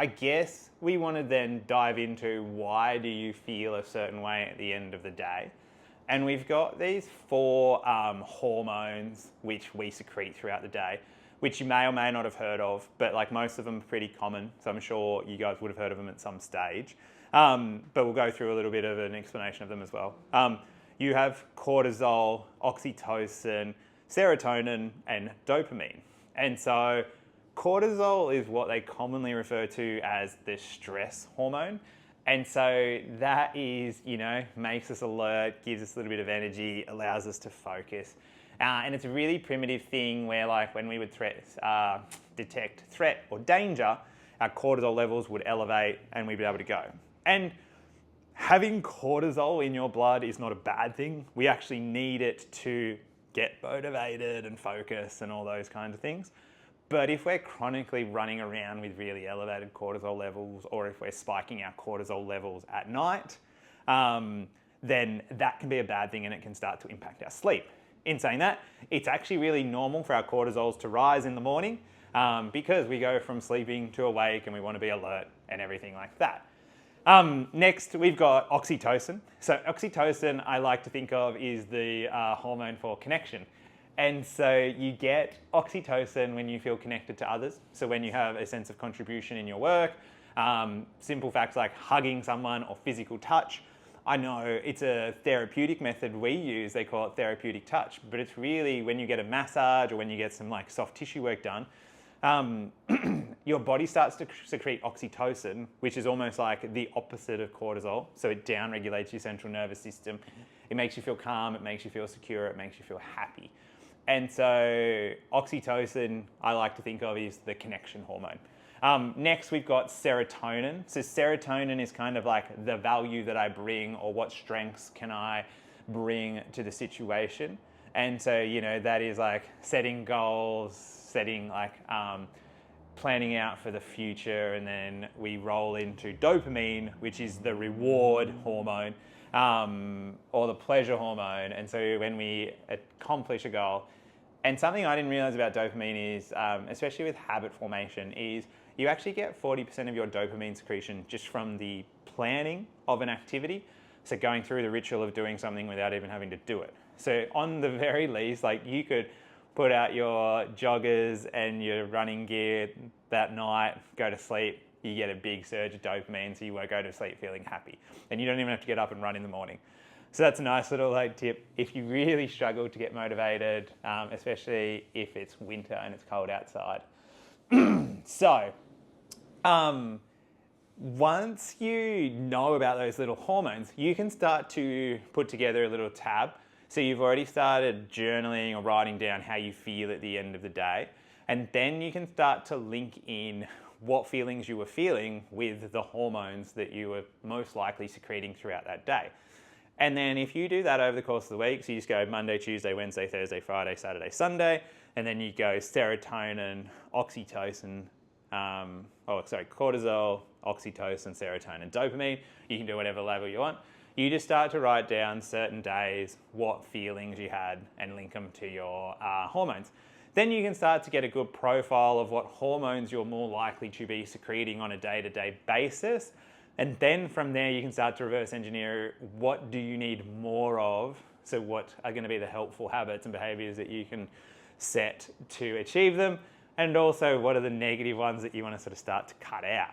I guess we want to then dive into why do you feel a certain way at the end of the day. And we've got these four hormones which we secrete throughout the day, which you may or may not have heard of, but like most of them are pretty common. So I'm sure you guys would have heard of them at some stage. But we'll go through a little bit of an explanation of them as well. You have cortisol, oxytocin, serotonin, and dopamine. And so cortisol is what they commonly refer to as the stress hormone. And so that is, makes us alert, gives us a little bit of energy, allows us to focus. And it's a really primitive thing where like when we would detect threat or danger, our cortisol levels would elevate and we'd be able to go. And having cortisol in your blood is not a bad thing. We actually need it to get motivated and focus and all those kinds of things. But if we're chronically running around with really elevated cortisol levels, or if we're spiking our cortisol levels at night, then that can be a bad thing and it can start to impact our sleep. In saying that, it's actually really normal for our cortisols to rise in the morning because we go from sleeping to awake and we want to be alert and everything like that. Next, we've got oxytocin. So oxytocin, I like to think of, is the hormone for connection. And so you get oxytocin when you feel connected to others. So when you have a sense of contribution in your work, simple facts like hugging someone or physical touch. I know it's a therapeutic method we use, they call it therapeutic touch, but it's really when you get a massage or when you get some like soft tissue work done, your body starts to secrete oxytocin, which is almost like the opposite of cortisol. So it downregulates your central nervous system. It makes you feel calm, it makes you feel secure, it makes you feel happy. And so oxytocin, I like to think of, is the connection hormone. Next, we've got serotonin. So serotonin is kind of like the value that I bring or what strengths can I bring to the situation. And so, that is like setting goals, setting like planning out for the future. And then we roll into dopamine, which is the reward hormone or the pleasure hormone. And so when we accomplish a goal, and something I didn't realize about dopamine is, especially with habit formation, is you actually get 40% of your dopamine secretion just from the planning of an activity. So going through the ritual of doing something without even having to do it. So on the very least, like you could put out your joggers and your running gear that night, go to sleep, you get a big surge of dopamine, so you won't go to sleep feeling happy. And you don't even have to get up and run in the morning. So that's a nice little tip if you really struggle to get motivated, especially if it's winter and it's cold outside. So, once you know about those little hormones, you can start to put together a little tab. So you've already started journaling or writing down how you feel at the end of the day. And then you can start to link in what feelings you were feeling with the hormones that you were most likely secreting throughout that day. And then if you do that over the course of the week, so you just go Monday, Tuesday, Wednesday, Thursday, Friday, Saturday, Sunday, and then you go serotonin, oxytocin, cortisol, oxytocin, serotonin, dopamine. You can do whatever level you want. You just start to write down certain days, what feelings you had, and link them to your hormones. Then you can start to get a good profile of what hormones you're more likely to be secreting on a day-to-day basis. And then from there, you can start to reverse engineer what do you need more of. So what are going to be the helpful habits and behaviors that you can set to achieve them? And also what are the negative ones that you want to sort of start to cut out?